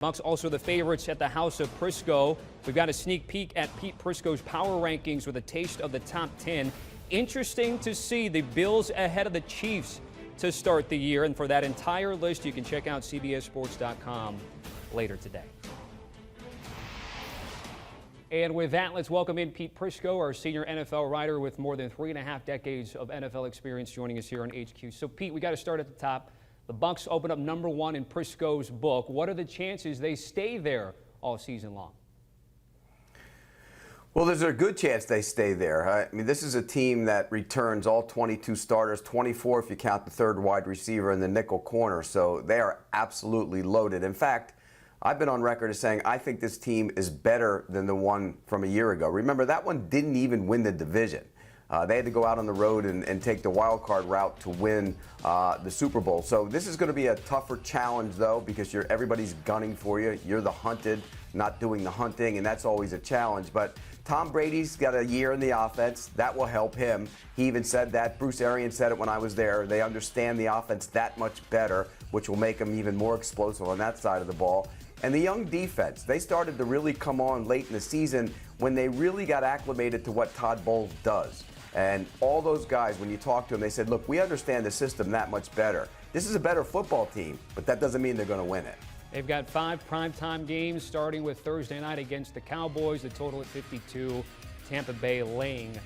Bucs also the favorites at the House of Prisco. We've got a sneak peek at Pete Prisco's power rankings with a taste of the top 10. Interesting to see the Bills ahead of the Chiefs to start the year. And for that entire list, you can check out CBSSports.com later today. And with that, let's welcome in Pete Prisco, our senior NFL writer with more than 3.5 decades of NFL experience, joining us here on HQ. So, Pete, we got to start at the top. The Bucs open up number 1 in Prisco's book. What are the chances they stay there all season long? Well, there's a good chance they stay there. I mean, this is a team that returns all 22 starters, 24 if you count the third wide receiver and the nickel corner. So they are absolutely loaded. In fact, I've been on record as saying I think this team is better than the one from a year ago. Remember, that one didn't even win the division. They had to go out on the road and take the wild card route to win the Super Bowl. So this is going to be a tougher challenge, though, because everybody's gunning for you. You're the hunted, not doing the hunting, and that's always a challenge. But Tom Brady's got a year in the offense. That will help him. He even said that. Bruce Arians said it when I was there. They understand the offense that much better, which will make them even more explosive on that side of the ball. And the young defense, they started to really come on late in the season when they really got acclimated to what Todd Bowles does. And all those guys, when you talk to them, they said, look, we understand the system that much better. This is a better football team, but that doesn't mean they're going to win it. They've got 5 primetime games, starting with Thursday night against the Cowboys, the total at 52, Tampa Bay laying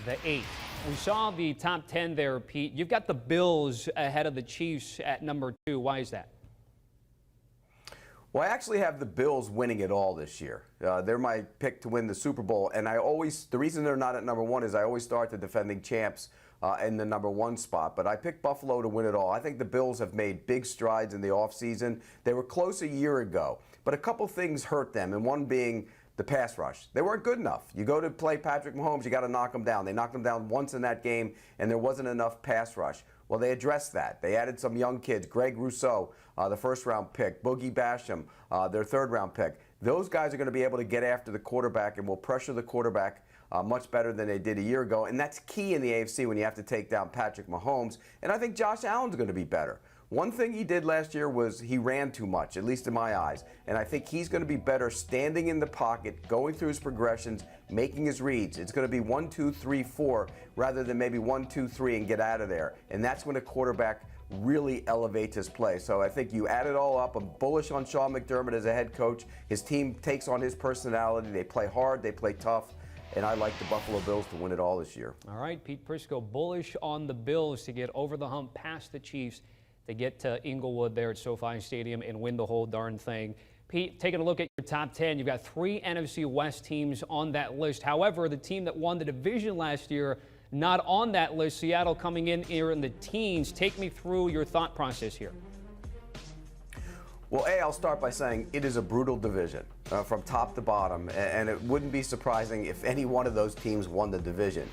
the 8. We saw the top 10 there, Pete. You've got the Bills ahead of the Chiefs at number 2. Why is that? Well, I actually have the Bills winning it all this year. They're my pick to win the Super Bowl, and the reason they're not at number 1 is I always start the defending champs in the number 1 spot, but I picked Buffalo to win it all. I think the Bills have made big strides in the offseason. They were close a year ago, but a couple things hurt them, and one being the pass rush. They weren't good enough. You go to play Patrick Mahomes, you got to knock him down. They knocked him down once in that game, and there wasn't enough pass rush. Well, they addressed that. They added some young kids. Greg Rousseau, the first-round pick. Boogie Basham, their third-round pick. Those guys are going to be able to get after the quarterback and will pressure the quarterback much better than they did a year ago. And that's key in the AFC when you have to take down Patrick Mahomes. And I think Josh Allen's going to be better. One thing he did last year was he ran too much, at least in my eyes. And I think he's going to be better standing in the pocket, going through his progressions, making his reads. It's going to be 1, 2, 3, 4 rather than maybe 1, 2, 3 and get out of there. And that's when a quarterback really elevates his play. So I think you add it all up. I'm bullish on Sean McDermott as a head coach. His team takes on his personality. They play hard. They play tough. And I like the Buffalo Bills to win it all this year. All right, Pete Prisco, bullish on the Bills to get over the hump past the Chiefs, to get to Inglewood there at SoFi Stadium and win the whole darn thing. Pete, taking a look at your top 10, you've got 3 NFC West teams on that list. However, the team that won the division last year, not on that list. Seattle coming in here in the teens. Take me through your thought process here. Well, I'll start by saying it is a brutal division from top to bottom, and it wouldn't be surprising if any one of those teams won the division.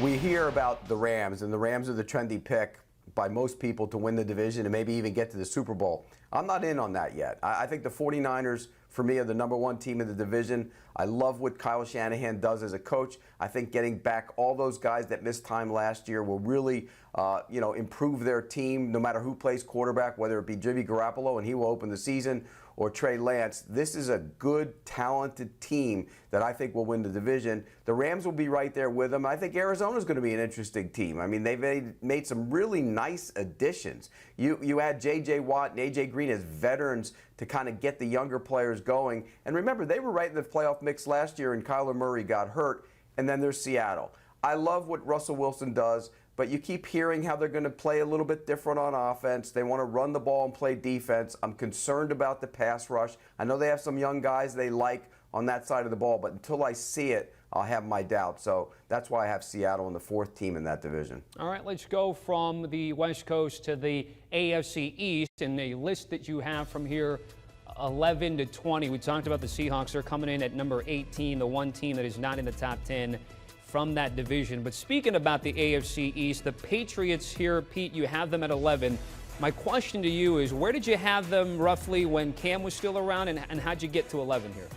We hear about the Rams, and the Rams are the trendy pick by most people to win the division and maybe even get to the Super Bowl. I'm not in on that yet. I think the 49ers, for me, are the number 1 team in the division. I love what Kyle Shanahan does as a coach. I think getting back all those guys that missed time last year will really, improve their team no matter who plays quarterback, whether it be Jimmy Garoppolo, and he will open the season, or Trey Lance. This is a good, talented team that I think will win the division. The Rams will be right there with them. I think Arizona's going to be an interesting team. I mean, they've made some really nice additions. You add J.J. Watt and A.J. Green as veterans to kind of get the younger players going. And remember, they were right in the playoff mix last year, and Kyler Murray got hurt. And then there's Seattle. I love what Russell Wilson does, but you keep hearing how they're going to play a little bit different on offense. They want to run the ball and play defense. I'm concerned about the pass rush. I know they have some young guys they like on that side of the ball, but until I see it, I'll have my doubts. So that's why I have Seattle in the 4th team in that division. All right, let's go from the West Coast to the AFC East. And the list that you have from here, 11 to 20. We talked about the Seahawks. They're coming in at number 18, the one team that is not in the top 10 from that division. But speaking about the AFC East, the Patriots here, Pete, you have them at 11. My question to you is, where did you have them roughly when Cam was still around, and how'd you get to 11 here?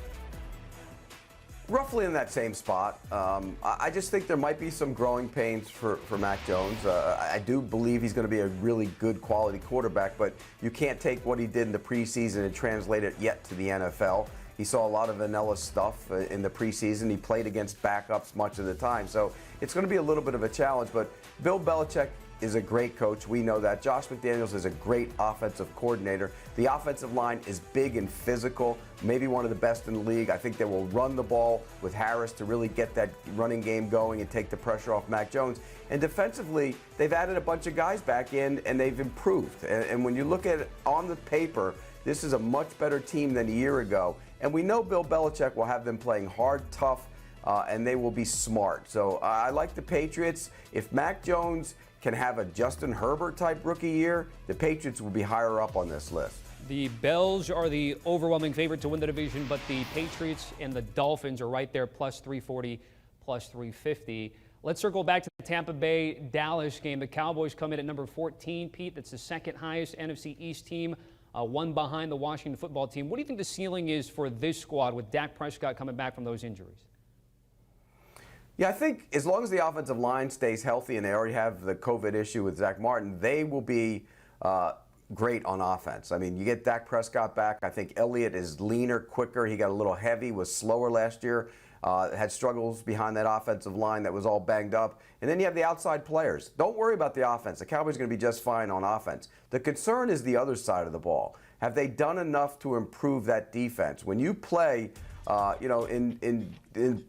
Roughly in that same spot. I just think there might be some growing pains for Mac Jones. I do believe he's going to be a really good quality quarterback, but you can't take what he did in the preseason and translate it yet to the NFL. He saw a lot of vanilla stuff in the preseason. He played against backups much of the time. So it's going to be a little bit of a challenge, but Bill Belichick is a great coach. We know that. Josh McDaniels is a great offensive coordinator. The offensive line is big and physical, maybe one of the best in the league. I think they will run the ball with Harris to really get that running game going and take the pressure off Mac Jones. And defensively, they've added a bunch of guys back in, and they've improved. And when you look at it on the paper, this is a much better team than a year ago. And we know Bill Belichick will have them playing hard, tough, and they will be smart. So I like the Patriots. If Mac Jones can have a Justin Herbert type rookie year, the Patriots will be higher up on this list. The Bills are the overwhelming favorite to win the division, but the Patriots and the Dolphins are right there, plus 340, plus 350. Let's circle back to the Tampa Bay-Dallas game. The Cowboys come in at number 14, Pete. That's the second highest NFC East team, one behind the Washington football team. What do you think the ceiling is for this squad with Dak Prescott coming back from those injuries? Yeah, I think as long as the offensive line stays healthy and they already have the COVID issue with Zach Martin, they will be great on offense. I mean, you get Dak Prescott back. I think Elliott is leaner, quicker. He got a little heavy, was slower last year, had struggles behind that offensive line that was all banged up. And then you have the outside players. Don't worry about the offense. The Cowboys are going to be just fine on offense. The concern is the other side of the ball. Have they done enough to improve that defense? When you play in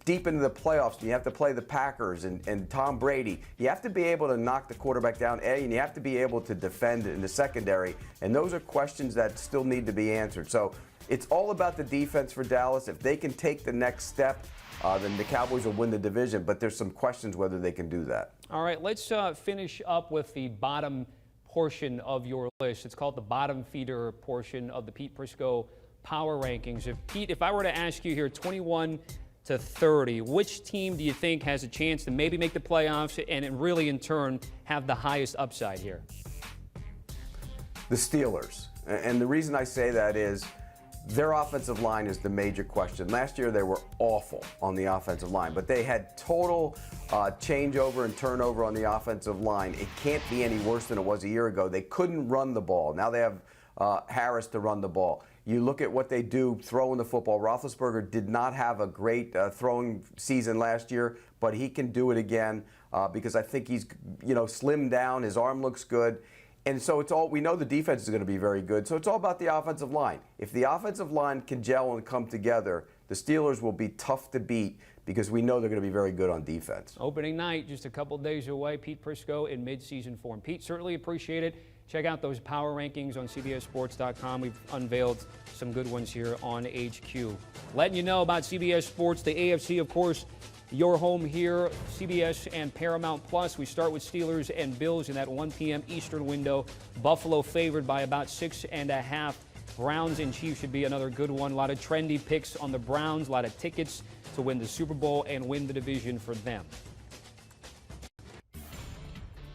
deep into the playoffs, and you have to play the Packers and Tom Brady, you have to be able to knock the quarterback down, and you have to be able to defend in the secondary. And those are questions that still need to be answered. So it's all about the defense for Dallas. If they can take the next step, then the Cowboys will win the division. But there's some questions whether they can do that. All right, let's finish up with the bottom portion of your list. It's called the bottom feeder portion of the Pete Prisco Power Rankings. Pete, if I were to ask you here, 21 to 30, which team do you think has a chance to maybe make the playoffs and really in turn have the highest upside here? The Steelers. And the reason I say that is their offensive line is the major question. Last year they were awful on the offensive line, but they had total changeover and turnover on the offensive line. It can't be any worse than it was a year ago. They couldn't run the ball. Now they have Harris to run the ball. You look at what they do throwing the football. Roethlisberger did not have a great throwing season last year, but he can do it again because I think he's slimmed down. His arm looks good. And so we know the defense is going to be very good. So it's all about the offensive line. If the offensive line can gel and come together, the Steelers will be tough to beat because we know they're going to be very good on defense. Opening night, just a couple days away. Pete Prisco in midseason form. Pete, certainly appreciate it. Check out those power rankings on CBSSports.com. We've unveiled some good ones here on HQ. Letting you know about CBS Sports, the AFC, of course, your home here, CBS and Paramount Plus. We start with Steelers and Bills in that 1 p.m. Eastern window. Buffalo favored by about 6.5. Browns and Chiefs should be another good one. A lot of trendy picks on the Browns, a lot of tickets to win the Super Bowl and win the division for them.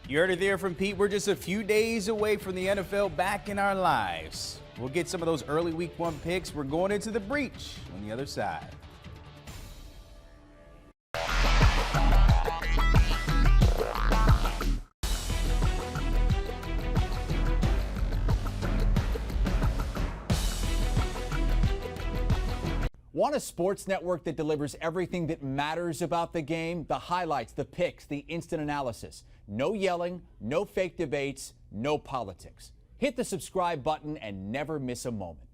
You heard it there from Pete. We're just a few days away from the NFL back in our lives. We'll get some of those early week 1 picks. We're going into the breach on the other side. Want a sports network that delivers everything that matters about the game? The highlights, the picks, the instant analysis. No yelling, no fake debates, no politics. Hit the subscribe button and never miss a moment.